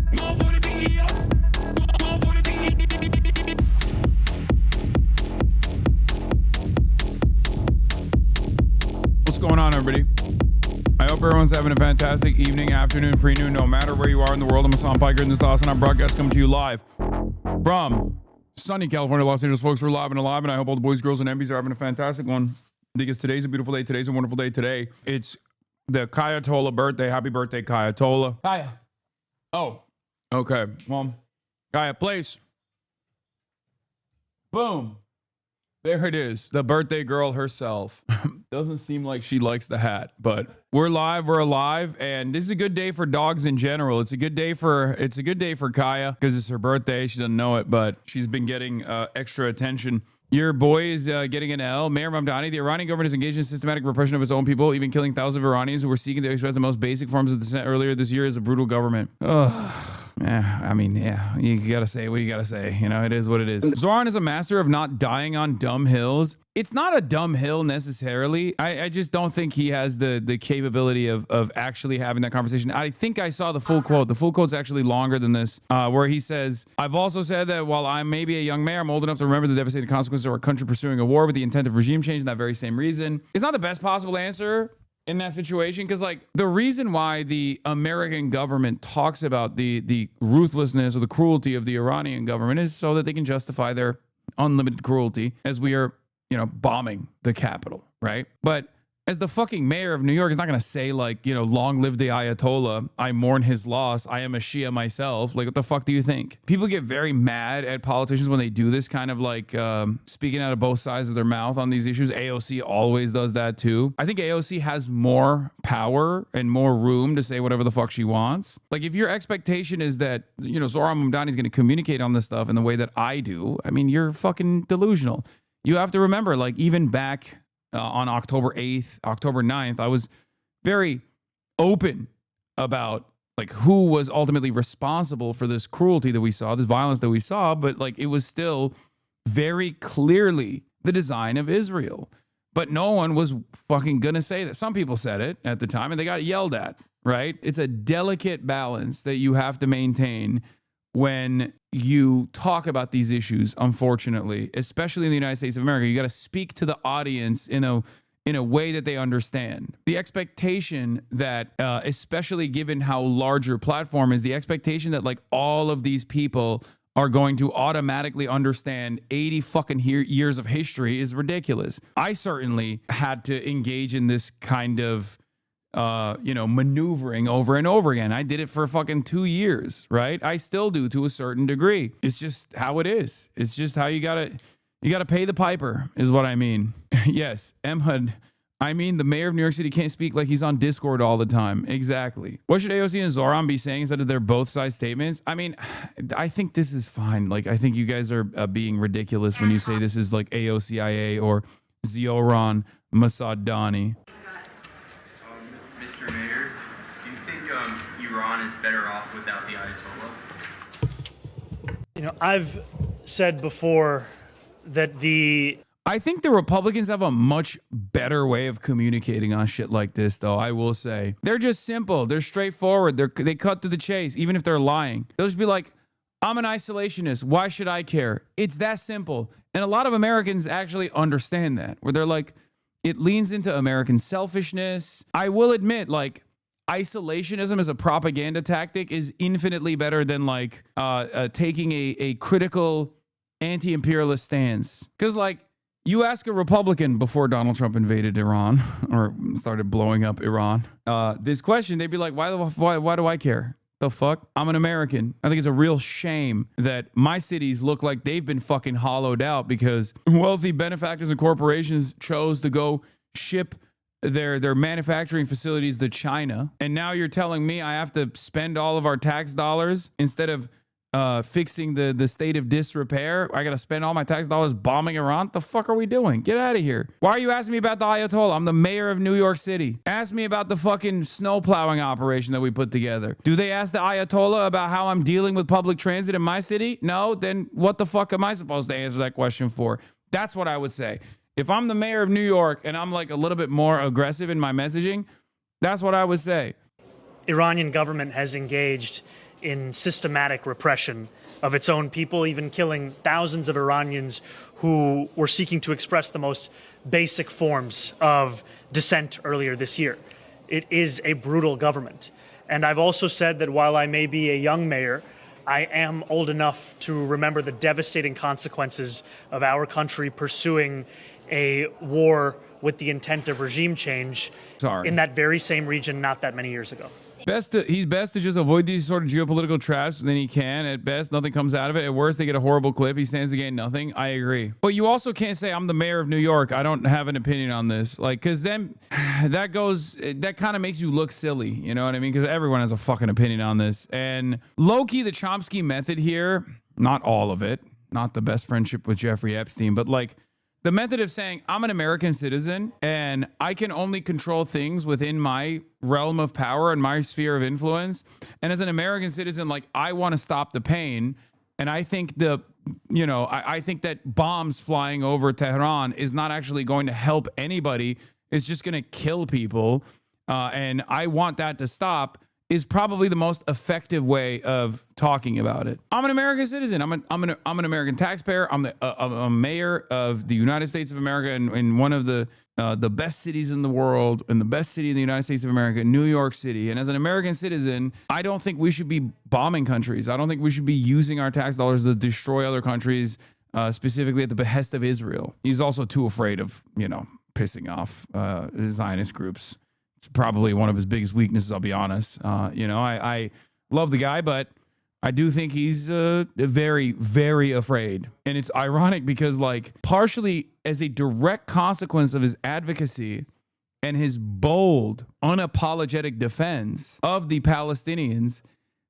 What's going on, everybody? I hope everyone's having a fantastic evening, afternoon, pre-noon, no matter where you are in the world. I'm Hassan Piker, and this is the HasanDaily broadcast coming to you live from sunny California, Los Angeles. Folks, we're live and alive, and I hope all the boys, girls, and MBs are having a fantastic one, because today's a beautiful day. Today's a wonderful day. Today, it's the Kayatola birthday. Happy birthday, Kayatola. Kaya. Oh, okay. Well, Kaya, please. Boom. There it is. The birthday girl herself. Doesn't seem like she likes the hat, but we're live, we're alive, and this is a good day for dogs in general. It's a good day for Kaya because it's her birthday. She doesn't know it, but she's been getting extra attention. Your boy is getting an L. Mayor Mamdani, the Iranian government is engaged in systematic repression of its own people, even killing thousands of Iranians who were seeking to express the most basic forms of dissent earlier this year. Is a brutal government. Ugh. Yeah, I mean, yeah, you gotta say what you gotta say. You know, it is what it is. Zohran is a master of not dying on dumb hills. It's not a dumb hill necessarily. I just don't think he has the capability of actually having that conversation. I think I saw the full quote. The full quote's actually longer than this, where he says, I've also said that while I'm maybe a young mayor, I'm old enough to remember the devastating consequences of our country pursuing a war with the intent of regime change, and that very same reason. It's not the best possible answer in that situation, because like the reason why the American government talks about the ruthlessness or the cruelty of the Iranian government is so that they can justify their unlimited cruelty as we are, you know, bombing the capital, right? But as the fucking mayor of New York is not going to say like, you know, long live the Ayatollah, I mourn his loss, I am a Shia myself. Like, what the fuck do you think? People get very mad at politicians when they do this kind of like speaking out of both sides of their mouth on these issues. AOC always does that too. I think AOC has more power and more room to say whatever the fuck she wants. Like, if your expectation is that, you know, Zohran Mamdani is going to communicate on this stuff in the way that I do, I mean, you're fucking delusional. You have to remember, like, even back on October 8th, October 9th, I was very open about like who was ultimately responsible for this cruelty that we saw, this violence that we saw, but like it was still very clearly the design of Israel. But no one was fucking gonna say that. Some people said it at the time and they got yelled at, right? It's a delicate balance that you have to maintain when you talk about these issues, unfortunately, especially in the United States of America. You got to speak to the audience in a way that they understand. The expectation that, especially given how large your platform is, the expectation that like all of these people are going to automatically understand 80 fucking years of history is ridiculous. I certainly had to engage in this kind of you know, maneuvering over and over again. I did it for fucking 2 years, right? I still do to a certain degree. It's just how it is. It's just how you gotta pay the piper is what I mean. Yes, Emhud, I mean the mayor of New York City can't speak like he's on Discord all the time. Exactly. What should AOC and Zohran be saying instead of their both side statements? I mean, I think this is fine. Like, I think you guys are being ridiculous when you say this is like AOCIA or ZOHRAN MAMDani. Mr. Mayor, do you think Iran is better off without the Ayatollah? You know, I've said before that I think the Republicans have a much better way of communicating on shit like this, though, I will say. They're just simple. They're straightforward. They cut to the chase, even if they're lying. They'll just be like, I'm an isolationist. Why should I care? It's that simple. And a lot of Americans actually understand that, where they're like, it leans into American selfishness. I will admit, like, isolationism as a propaganda tactic is infinitely better than like taking a critical anti-imperialist stance. Because like, you ask a Republican before Donald Trump invaded Iran or started blowing up Iran, this question, they'd be like, why do I care? The fuck? I'm an American. I think it's a real shame that my cities look like they've been fucking hollowed out because wealthy benefactors and corporations chose to go ship their manufacturing facilities to China. And now you're telling me I have to spend all of our tax dollars instead of fixing the state of disrepair. I got to spend all my tax dollars bombing Iran. What the fuck are we doing? Get out of here. Why are you asking me about the Ayatollah? I'm the mayor of New York City. Ask me about the fucking snow plowing operation that we put together. Do they ask the Ayatollah about how I'm dealing with public transit in my city? No? Then what the fuck am I supposed to answer that question for? That's what I would say. If I'm the mayor of New York and I'm like a little bit more aggressive in my messaging, that's what I would say. Iranian government has engaged in systematic repression of its own people, even killing thousands of Iranians who were seeking to express the most basic forms of dissent earlier this year. It is a brutal government. And I've also said that while I may be a young mayor, I am old enough to remember the devastating consequences of our country pursuing a war with the intent of regime change in that very same region not that many years ago. He's best to just avoid these sort of geopolitical traps than he can. At best, nothing comes out of it. At worst, they get a horrible clip. He stands to gain nothing. I agree. But you also can't say, I'm the mayor of New York, I don't have an opinion on this. Like, because then that kind of makes you look silly. You know what I mean? Because everyone has a fucking opinion on this. And low-key, the Chomsky method here, not all of it, not the best friendship with Jeffrey Epstein, but like, the method of saying I'm an American citizen and I can only control things within my realm of power and my sphere of influence. And as an American citizen, like, I want to stop the pain. And I think I think that bombs flying over Tehran is not actually going to help anybody. It's just going to kill people. And I want that to stop is probably the most effective way of talking about it. I'm an American citizen. I'm an American taxpayer. I'm a mayor of the United States of America in one of the best cities in the world, and the best city in the United States of America, New York City. And as an American citizen, I don't think we should be bombing countries. I don't think we should be using our tax dollars to destroy other countries, specifically at the behest of Israel. He's also too afraid of, pissing off Zionist groups. It's probably one of his biggest weaknesses, I'll be honest. I love the guy, but I do think he's very, very afraid. And it's ironic because, like, partially as a direct consequence of his advocacy and his bold, unapologetic defense of the Palestinians,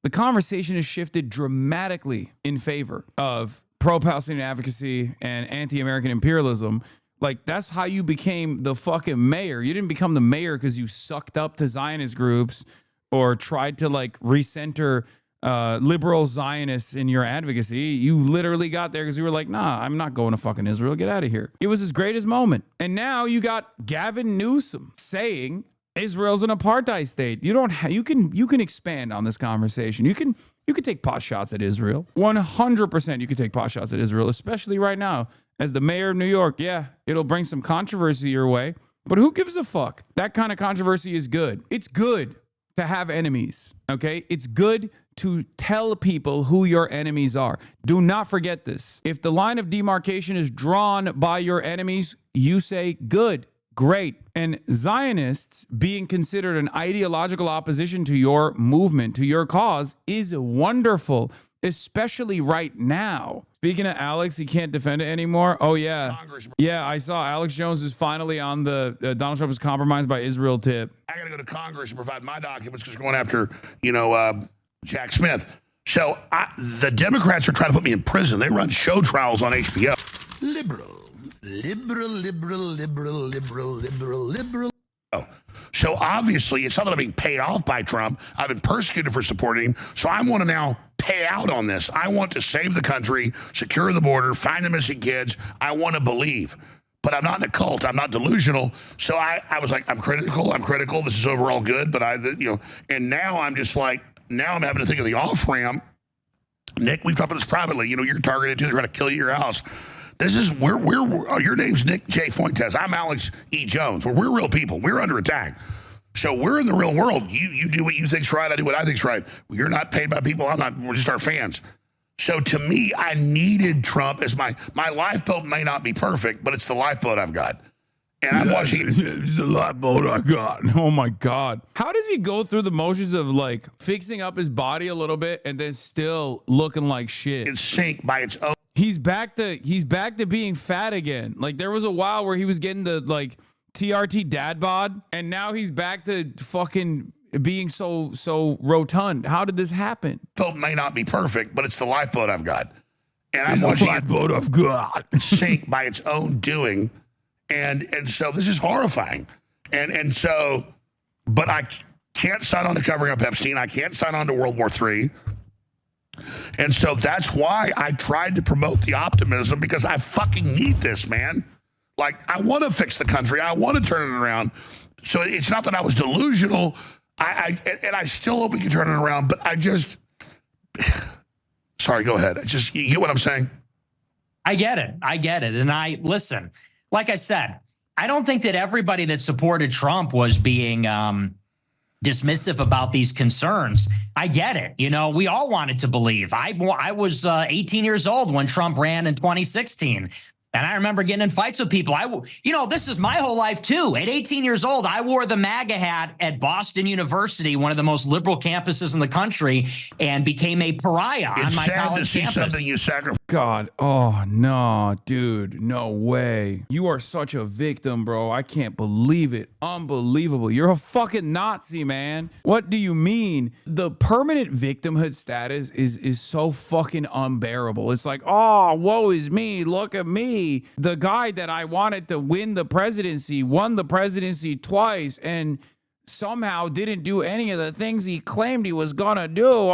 the conversation has shifted dramatically in favor of pro-Palestinian advocacy and anti-American imperialism. Like, that's how you became the fucking mayor. You didn't become the mayor because you sucked up to Zionist groups or tried to, like, recenter liberal Zionists in your advocacy. You literally got there because you were like, nah, I'm not going to fucking Israel. Get out of here. It was his greatest moment. And now you got Gavin Newsom saying Israel's an apartheid state. You can expand on this conversation. You can take pot shots at Israel. 100% you can take pot shots at Israel, especially right now. As the mayor of New York, yeah, it'll bring some controversy your way, but who gives a fuck? That kind of controversy is good. It's good to have enemies, okay? It's good to tell people who your enemies are. Do not forget this. If the line of demarcation is drawn by your enemies, you say, good, great. And Zionists being considered an ideological opposition to your movement, to your cause, is wonderful, especially right now. Speaking of Alex, he can't defend it anymore. Oh, yeah. Yeah, I saw Alex Jones is finally on the Donald Trump is compromised by Israel tip. I got to go to Congress and provide my documents because we're going after, Jack Smith. So the Democrats are trying to put me in prison. They run show trials on HBO. Liberal. So obviously, it's not that I'm being paid off by Trump. I've been persecuted for supporting him. So I want to now pay out on this. I want to save the country, secure the border, find the missing kids. I want to believe. But I'm not in a cult. I'm not delusional. So I was like, I'm critical. This is overall good. But and now I'm just like, now I'm having to think of the off-ramp. Nick, we've talked about this privately. You're targeted too. They're going to kill you at your house. This is your name's Nick J. Fuentes. I'm Alex E. Jones. We're real people. We're under attack. So we're in the real world. You do what you think's right. I do what I think's right. You're not paid by people. I'm not. We're just our fans. So to me, I needed Trump as my lifeboat may not be perfect, but it's the lifeboat I've got. And I'm watching. It's the lifeboat I got. Oh my God. How does he go through the motions of like fixing up his body a little bit and then still looking like shit? In sync by its own. He's back to being fat again. Like there was a while where he was getting the like TRT dad bod, and now he's back to fucking being so rotund. How did this happen? Boat may not be perfect, but it's the lifeboat I've got. And I'm watching lifeboat I've got sink by its own doing. And so this is horrifying. And so, but I can't sign on to covering up Epstein. I can't sign on to World War III. And so that's why I tried to promote the optimism, because I fucking need this, man. Like, I want to fix the country. I want to turn it around. So it's not that I was delusional. I still hope we can turn it around, but Sorry, go ahead. Just, you get what I'm saying? I get it. I get it. And I listen, like I said, I don't think that everybody that supported Trump was being dismissive about these concerns. I get it. You know, we all wanted to believe. I was 18 years old when Trump ran in 2016. And I remember getting in fights with people. This is my whole life too. At 18 years old, I wore the MAGA hat at Boston University, one of the most liberal campuses in the country, and became a pariah on my college campus. Something you sacrifice. God, oh no, dude, no way. You are such a victim, bro. I can't believe it. Unbelievable. You're a fucking Nazi, man. What do you mean? The permanent victimhood status is so fucking unbearable. It's like, oh, woe is me. Look at me. The guy that I wanted to win the presidency won the presidency twice and somehow didn't do any of the things he claimed he was gonna do.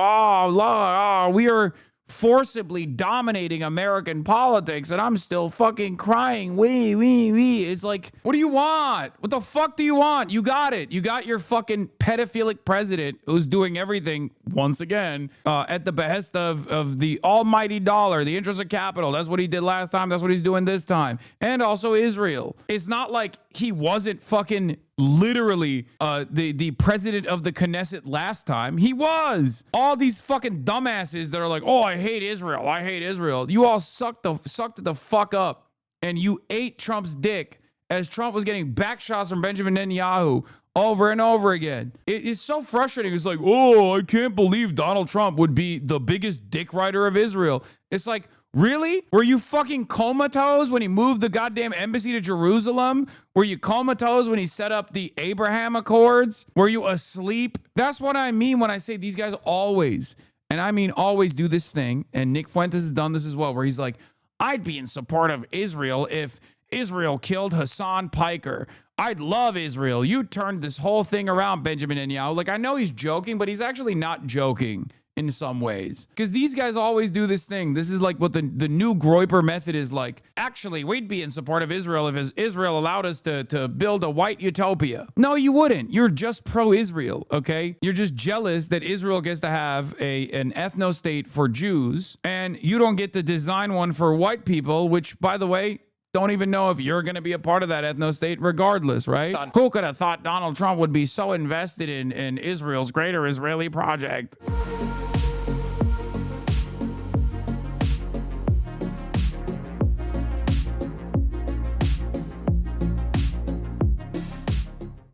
We are forcibly dominating American politics and I'm still fucking crying. We. It's like, what do you want? What the fuck do you want? You got it. You got your fucking pedophilic president who's doing everything, once again, at the behest of the almighty dollar, the interest of capital. That's what he did last time. That's what he's doing this time. And also Israel. It's not like he wasn't fucking literally the president of the Knesset last time. He was. All these fucking dumbasses that are like, oh, I hate Israel. I hate Israel. You all sucked the fuck up. And you ate Trump's dick as Trump was getting back shots from Benjamin Netanyahu over and over again. It is so frustrating. It's like, oh, I can't believe Donald Trump would be the biggest dick rider of Israel. It's like, really? Were you fucking comatose when he moved the goddamn embassy to Jerusalem? Were you comatose when he set up the Abraham Accords? Were you asleep? That's what I mean when I say these guys always, and I mean always, do this thing. And Nick Fuentes has done this as well, where he's like, I'd be in support of Israel if Israel killed Hassan Piker. I'd love Israel. You turned this whole thing around, Benjamin Netanyahu. Like, I know he's joking, but he's actually not joking in some ways, because these guys always do this thing. This is like what the new Groyper method is like. Actually, we'd be in support of Israel if Israel allowed us to build a white utopia. No, you wouldn't. You're just pro-Israel, okay? You're just jealous that Israel gets to have an ethno-state for Jews, and you don't get to design one for white people, which, by the way, don't even know if you're going to be a part of that ethno-state regardless, right? Who could have thought Donald Trump would be so invested in Israel's greater Israeli project?